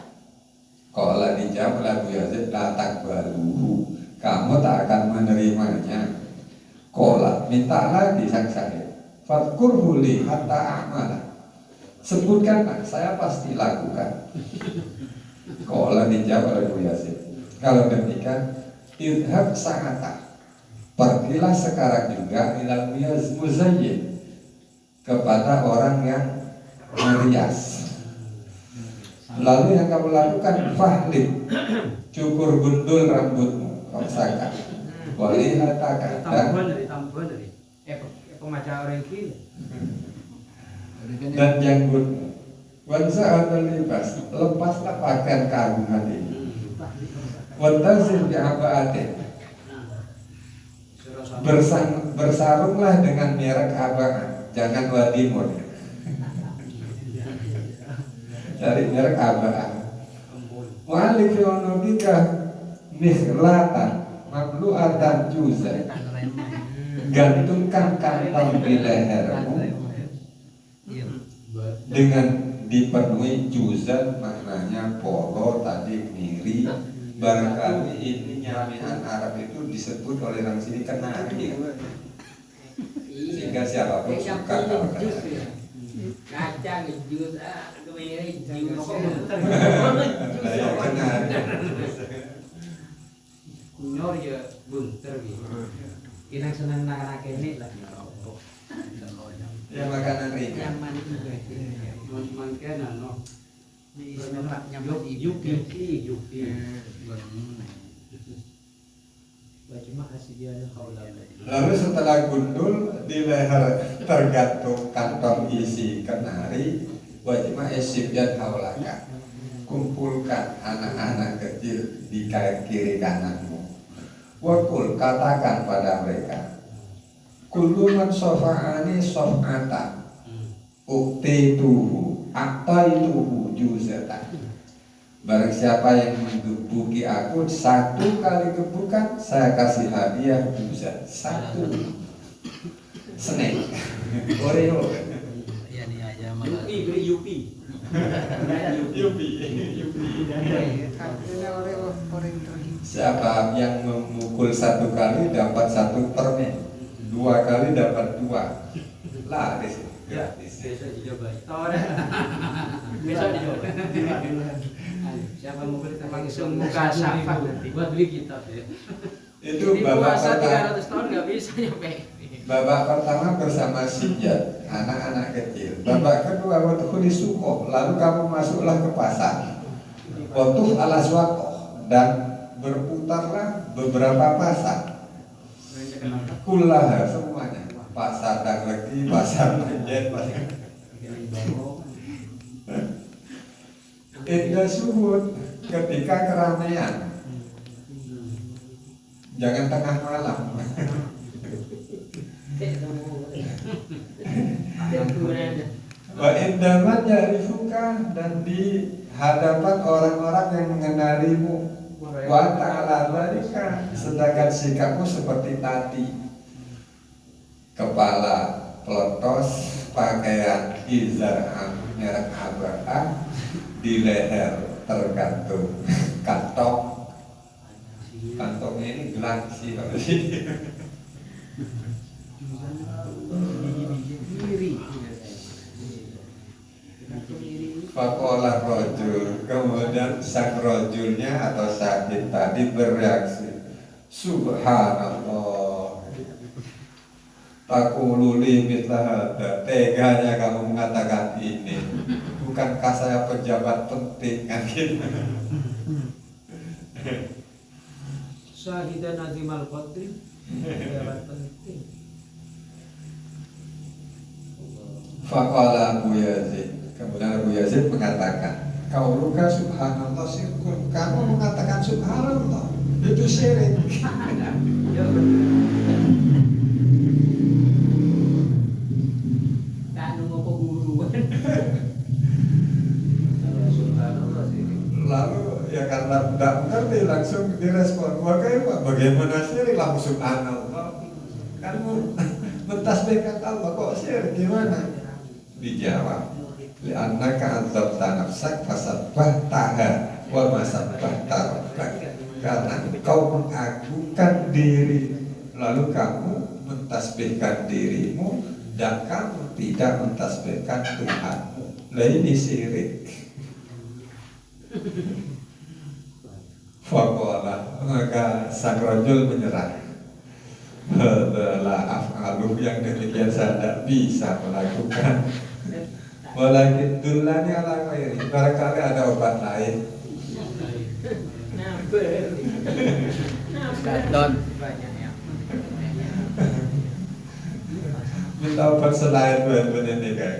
Kola dijawab oleh Abu Yazid, la takbaluhu, kamu tak akan menerimanya. Kola, minta lagi sang syahid, fadkurhu li hatta amala, sebutkanlah, saya pasti lakukan. Kola dijawab oleh Abu Yazid, Kalau demikian, idhab sa'ata, pergilah sekarang juga ilal muzayyin, kepada orang yang merias. Lalu yang kamu lakukan, fahlib, cukur gundul rambutmu, rasakan. Walihataka, dan pemaca orang kiri. dan janggutmu. Wansa'al libas, lepaslah pakaian keagungan ini. Wantazil bi'aba'atin, bersarunglah dengan merek abaan, jangan wadimur. Cari merek abaan. Wa'alif yonobika mihlatan mamlu'atan juzan, gantungkan kantong di lehermu dengan dipenuhi juzan, maknanya polo tadi miri. Barangkali ini nyamian Arab itu disebut oleh orang sini kenari, sehingga siapapun suka kalau kenari. Kacang jus kemiri jus Kenari. Kunyor ya bunter gitu. Inang senang nak ini lagi. Ya makanan ringan. Cuman kena no. Yupi. cuma kasih dia Lalu setelah gundul di leher tergantung kantong isi kenari, wajib esib dan haulaka, kumpulkan anak-anak kecil di kiri kananmu. Wakul, katakan pada mereka, kulluman sofa'ani sof'ata ukti tuhu aktai tuhu juzatan. Barang siapa yang menggebuki aku satu kali gebukan, saya kasih hadiah juzat satu snack Oreo. Ya nih aja malah. beri Yupi. Siapa yang memukul satu kali dapat satu permen, dua kali dapat dua. Laris gratis. Besok dicoba. Besok dicoba. Siapa mau beli langsung muka syafa nanti buat beli kitab ya. Itu Ini babak puasa pertama. 300 tahun nggak bisa nyampe. Babak pertama bersama Sinjat, anak-anak kecil. Babak kedua waktu di sukoh, lalu kamu masuklah ke pasar. Waktu alas wakoh dan berputarlah beberapa pasar. Kullaha semuanya, pasar Dagleki, pasar Menjet, pasar. Indah suhud ketika keramaian, jangan tengah malam. Wa indaman ya'rifuka, dan di hadapan orang-orang yang mengenalimu. Wa ta'ala dzalika, sedangkan sikapmu seperti tadi, kepala peletos, pakaian izar merek abaa, di leher tergantung kantong. Kantongnya ini gelang sih kalau sini. Fakola rojul, kemudian sang rojulnya atau sakit tadi bereaksi, Subhanallah, takululi mitlahada, teganya kamu mengatakan ini. Bukankah saya pejabat penting kan gitu? Syahidan azimal qadri, pejabat penting. Faqala Abu Yazid, kemudian Abu Yazid mengatakan, kau luka subhanallah syirkun, kamu mengatakan subhanallah itu syirik. tak nunggu pengguruan. Lalu ya karena tidak mengerti langsung direspon, bagaimana syirik, langsung subhanallah, kamu mentasbihkan Allah kok syirik gimana? Dijawab, li'annaka anzabta nafsak fasabbahtaha wa masabbahta rabbak, karena kau mengagungkan diri lalu kamu mentasbihkan dirimu dan kamu tidak mentasbihkan Tuhanmu. Lah ini syirik. Faqala maka sang rajul menyerah. La af'alu, yang demikian saya tidak bisa melakukan. Walakin dullani ala ghairi, barangkali ada obat lain. Kadon. Minta obat selain benar ini kan.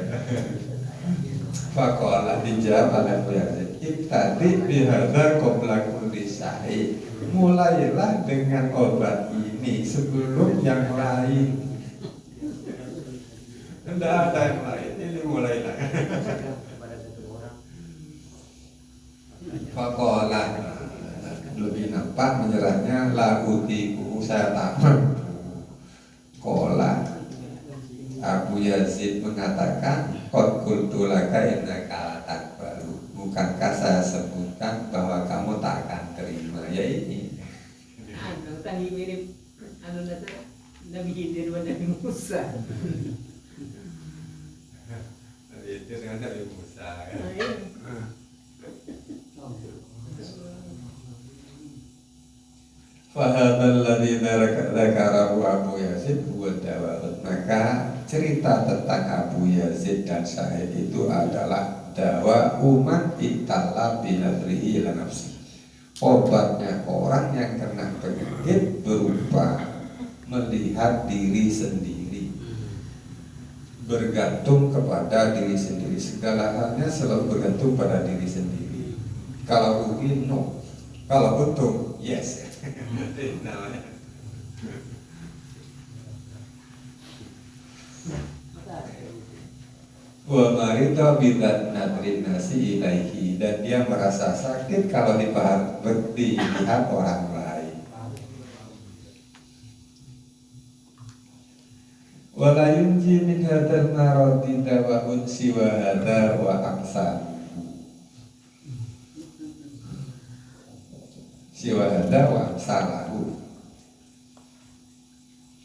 Fakola dijawab oleh Bu Yazid, ibtadi bihadza qabla kulli syai. Mulailah dengan obat ini sebelum yang lain. Tidak ada yang lain, ini mulailah. Fakola lebih nampak menyerahnya, la utiku, saya tak mampu. Kola Abu Yazid mengatakan, qad qultu laka innaka takbalu. Bukankah saya sebutkan bahwa kamu tak akan terima? Ya ini. Tadi mirip Nabi Khidir dan Nabi Musa. Nabi itu dengan Nabi Musa. Fahadal ladzi dzakarahu Abu Yazid huwa dawa'un. Maka cerita tentang Abu Yazid dan Sa'id itu adalah dawa umat italla binadrihi ila nafsi. Obatnya orang yang kena penyakit berupa melihat diri sendiri, bergantung kepada diri sendiri. Segala halnya selalu bergantung pada diri sendiri. Kalau rugi, no. Kalau untung, yes. Namanya. Wa marita bidat nadrin nasi ilaihi, dan dia merasa sakit kalau dilihat orang lain. Wa la yunji min hadzal maradi dawa'un siwa hadza wa amsal. Siwa hadza wa amsalahu.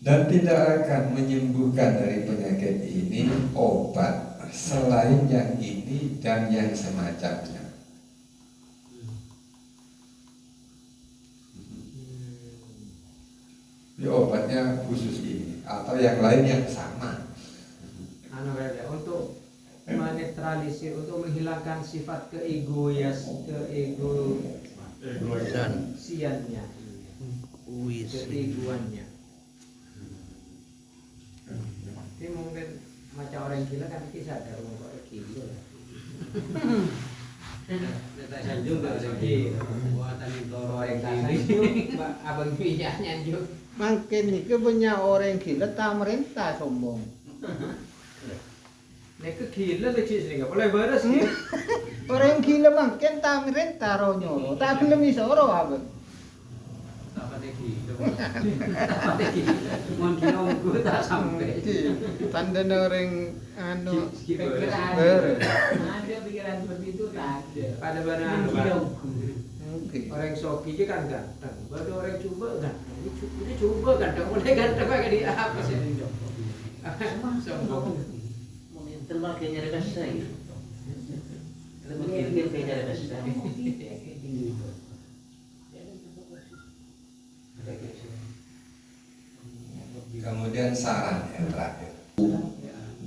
Dan tidak akan menyembuhkan dari penyakit ini obat selain yang ini dan yang semacamnya. Ini obatnya khusus ini atau yang lain yang sama. Untuk menetralisir, untuk menghilangkan sifat keegoisiannya, keegoannya. Ini mungkin macam orang gila kan kisah ada orang kok gila. Sanjung tak lagi buatan itu orang gila. Abang minyaknya juga. Makin itu punya orang gila tak merintah sombong. Nek gila lucu sih nggak boleh beres ya. Orang gila makin tak merintah ronyoro, tak belum bisa orang apa. Apa gila? Apa gila? Mungkin orang tak sampai. Tanda orang anu Pikiran. Ada pikiran seperti itu tak ada. Pada benar. Oke. Orang soki aja kan ganteng, baru orang coba kan, ini coba ganteng, mulai ganteng kayak di apa sih ini dong? Sombong. Momentum makin nyari kasih. Kalau mikir kayak nyari kasih. Kemudian saran yang terakhir,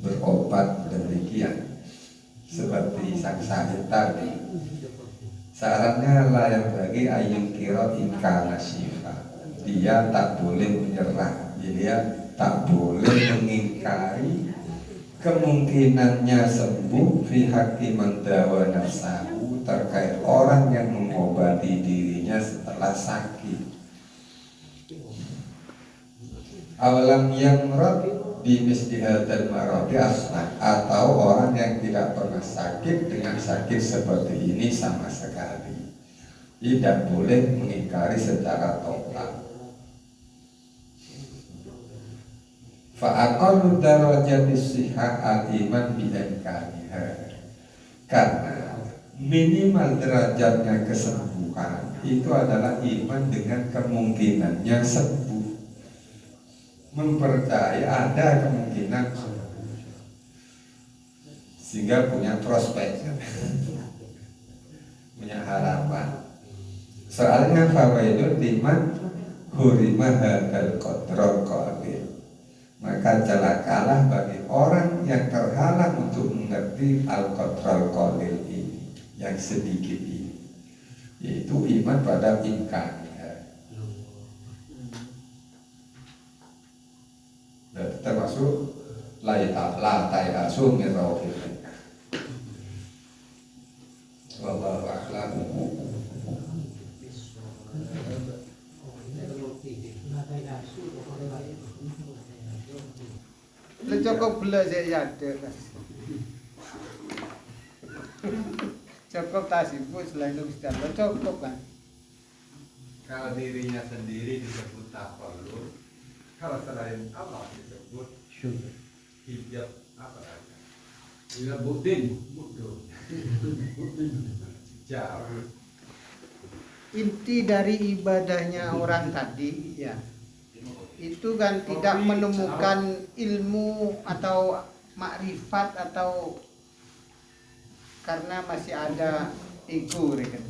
berobat demikian seperti sang sahid tadi. Sarannya layak bagi ayun kiro inkana syifa. Dia tak boleh menyerah, dia tak boleh mengingkari kemungkinannya sembuh fi haqqi man dawa nafsahu, terkait orang yang mengobati dirinya setelah sakit. Awalam yang rot bimisli hadzal maradi asna, atau orang yang tidak pernah sakit dengan sakit seperti ini sama sekali, tidak boleh mengingkari secara total. Fa'aqallu darajatis sihah al-iman bi-imkaniha, karena minimal derajatnya kesembuhan itu adalah iman dengan kemungkinannya sembuh, mempercayai ada kemungkinan sehingga punya prospek, punya harapan. Soalnya fawaidun liman hurima hadal qadrul qalil. Maka celakalah bagi orang yang terhalang untuk mengerti al-qadrul qalil ini, yang sedikit ini, yaitu iman pada imkannya. Dan termasuk la ta'asu min rauhillah. Wallahu a'lam. Lo cukup belajar ada kas. Cukup tasibu selain itu bisa lo cukup kan. Kalau dirinya sendiri disebut takwalul, kalau selain Allah disebut hijab apa aja? Hijab budin. Jauh. Inti dari ibadahnya orang tadi ya itu kan tidak menemukan ilmu atau makrifat atau karena masih ada ego mereka.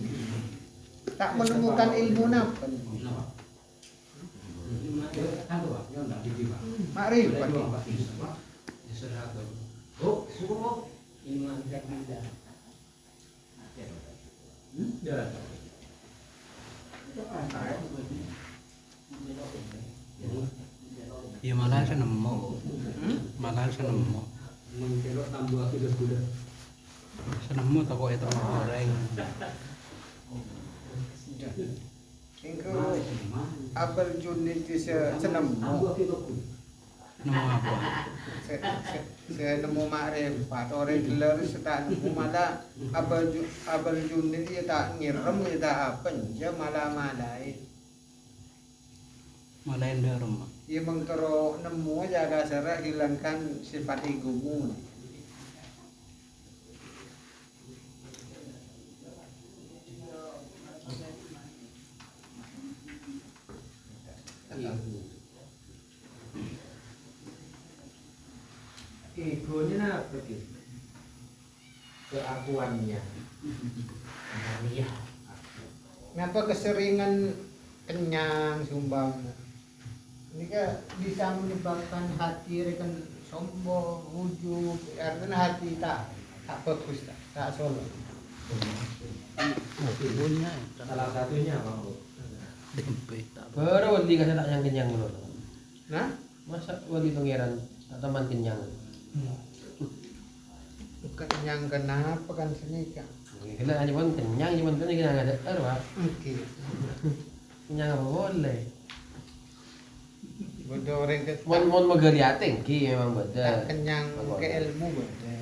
Tak menemukan ilmu napa? Makrifat. Iman dan bida. Ya malah saya nemu. Malah saya nemu. Mengkelok tambah kuda-kuda. Saya nemu toko itu goreng. Engkau abal junit senam. Nemu apa? Saya nemu makrifat orang gelar tak nemu malah abal junit dia tak ngirim dia tak apa dia malah malain. Malah yang dalam. Ia mengtero nemu jaga serak hilangkan sifat egomu. Egonya apa gitu? Keakuannya. Iya. Ngapa keseringan kenyang sumbang? Ini kan bisa menyebabkan hati rekan sombong, ujub, artinya hati tak bagus tak solo. Salah satunya apa, Bu? Baru wali kasih tak yang kenyang dulu. Nah, Masa wali pangeran tak teman kenyang. kenyang kenapa kan senika? Kita hanya pun kenyang, cuma kan kita nggak ada apa. Oke. Kenyang apa boleh. Bodoh orang ke Mon magali ating ki memang beda. kenyang ke ilmu bodoh.